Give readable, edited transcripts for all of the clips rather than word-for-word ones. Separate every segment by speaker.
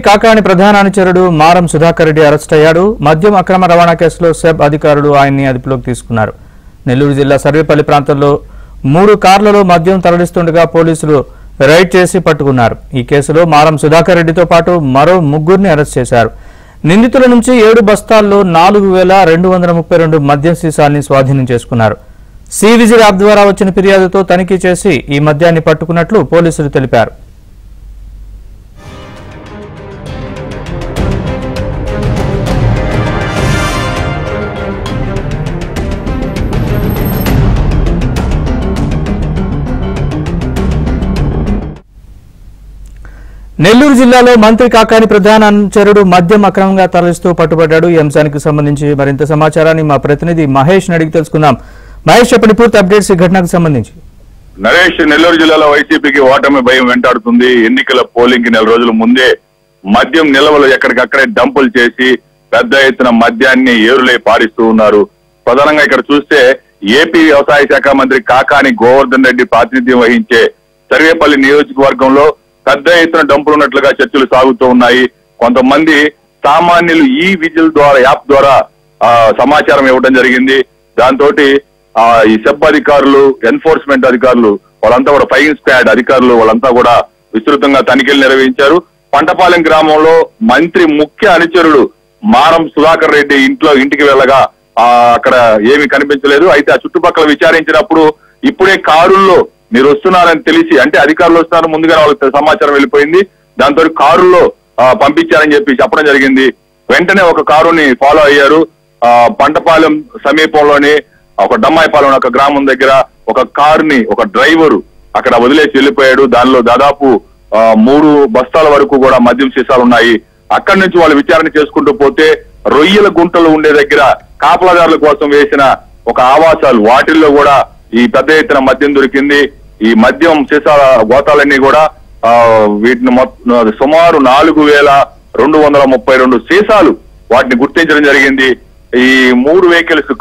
Speaker 1: కాకాని ప్రధాన అనుచరుడు మారం సుధాకర్ రెడ్డి అరెస్ట్ అయ్యాడు. మద్యం అక్రమ రవాణా కేసులో సెబ్ అధికారులు ఆయన్ని అదుపులోకి తీసుకున్నారు. నెల్లూరు జిల్లా సర్వేపల్లి ప్రాంతంలో 3 కార్లలో మద్యం తరలిస్తుండగా పోలీసులు రైడ్ చేసి పట్టుకున్నారు. ఈ కేసులో మారం సుధాకర్ రెడ్డితో పాటు మరో 3 అరెస్ట్ చేశారు. నిందితుల నుంచి 7 బస్తాల్లో 4,232 మద్యం సీసాల్ని స్వాధీనం చేసుకున్నారు. సి విజిల్ యాప్ ద్వారా వచ్చిన ఫిర్యాదుతో తనిఖీ చేసి ఈ మద్యాన్ని పట్టుకున్నట్లు పోలీసులు తెలిపారు. నెల్లూరు జిల్లాలో మంత్రి కాకాని ప్రధాన అనుచరుడు మద్యం అక్రమంగా తరలిస్తూ పట్టుబడ్డాడు. ఈ అంశానికి సంబంధించి మరింత సమాచారాన్ని మా ప్రతినిధి మహేష్ అడిగి తెలుసుకుందాం. మహేష్, చెప్పండి పూర్తి అప్డేట్స్ ఈ ఘటనకు సంబంధించి.
Speaker 2: నరేష్, నెల్లూరు జిల్లాలో వైసీపీకి ఓటమి భయం వెంటాడుతుంది. ఎన్నికల పోలింగ్ కి 4 రోజుల ముందే మద్యం నిల్వలు ఎక్కడికక్కడే డంపులు చేసి పెద్ద ఎత్తున మద్యాన్ని ఏరులై పారిస్తూ ఉన్నారు. ప్రధానంగా ఇక్కడ చూస్తే ఏపీ వ్యవసాయ శాఖ మంత్రి కాకాని గోవర్ధన్ రెడ్డి ప్రాతినిధ్యం వహించే సర్వేపల్లి నియోజకవర్గంలో పెద్ద ఎత్తున డంపులు ఉన్నట్లుగా చర్చలు సాగుతూ ఉన్నాయి. కొంతమంది సామాన్యులు ఈ విజిల్ ద్వారా యాప్ ద్వారా సమాచారం ఇవ్వడం జరిగింది. దాంతో ఈ సెబ్ అధికారులు, ఎన్ఫోర్స్మెంట్ అధికారులు, వాళ్ళంతా కూడా ఫైరింగ్ స్క్వాడ్ అధికారులు వాళ్ళంతా కూడా విస్తృతంగా తనిఖీలు నిర్వహించారు. పంటపాలెం గ్రామంలో మంత్రి ముఖ్య అనుచరుడు మారం సుధాకర్ రెడ్డి ఇంటికి వెళ్ళగా అక్కడ ఏమీ కనిపించలేదు. అయితే ఆ చుట్టుపక్కల విచారించినప్పుడు ఇప్పుడే కారుల్లో మీరు వస్తున్నారని తెలిసి, అంటే అధికారులు వస్తున్నారు ముందుగానే వాళ్ళకి సమాచారం వెళ్ళిపోయింది. దాంతో కారుల్లో పంపించారని చెప్పడం జరిగింది. వెంటనే ఒక కారుని ఫాలో అయ్యారు. పంటపాలెం సమీపంలోని ఒక డమ్మాయిపాలెం ఒక గ్రామం దగ్గర ఒక కారుని ఒక డ్రైవరు అక్కడ వదిలేసి వెళ్ళిపోయాడు. దానిలో దాదాపు 3 బస్తాల వరకు కూడా మద్యం సీసాలు ఉన్నాయి. అక్కడి నుంచి వాళ్ళు విచారణ చేసుకుంటూ పోతే రొయ్యల గుంటలు ఉండే దగ్గర కాపలాదారుల కోసం వేసిన ఒక ఆవాసాలు, వాటిల్లో కూడా ఈ పెద్ద ఎత్తున మద్యం దొరికింది. ఈ మద్యం సీసాల గోతాలన్నీ కూడా వీటిని సుమారు 4,232 సీసాలు వాటిని గుర్తించడం జరిగింది. ఈ 3 వెహికల్స్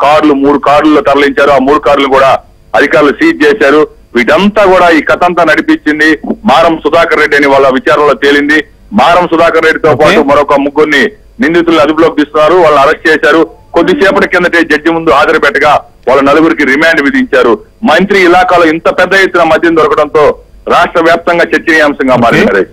Speaker 2: మూడు కార్లలో తరలించారు. ఆ 3 కార్లు కూడా అధికారులు సీజ్ చేశారు. వీటంతా కూడా ఈ కథంతా నడిపించింది మారం సుధాకర్ రెడ్డి అని వాళ్ళ విచారణలో తేలింది. మారం సుధాకర్ రెడ్డితో పాటు మరొక 3 నిందితులను అదుపులోకి తీస్తున్నారు. వాళ్ళని అరెస్ట్ చేశారు. కొద్దిసేపటి కిందటే జడ్జి ముందు హాజరు పెట్టగా వాళ్ళ 4 రిమాండ్ విధించారు. మంత్రి ఇలాకాలో ఇంత పెద్ద ఎత్తున మద్యం దొరకడంతో రాష్ట్ర వ్యాప్తంగా చర్చనీయాంశంగా మారింది.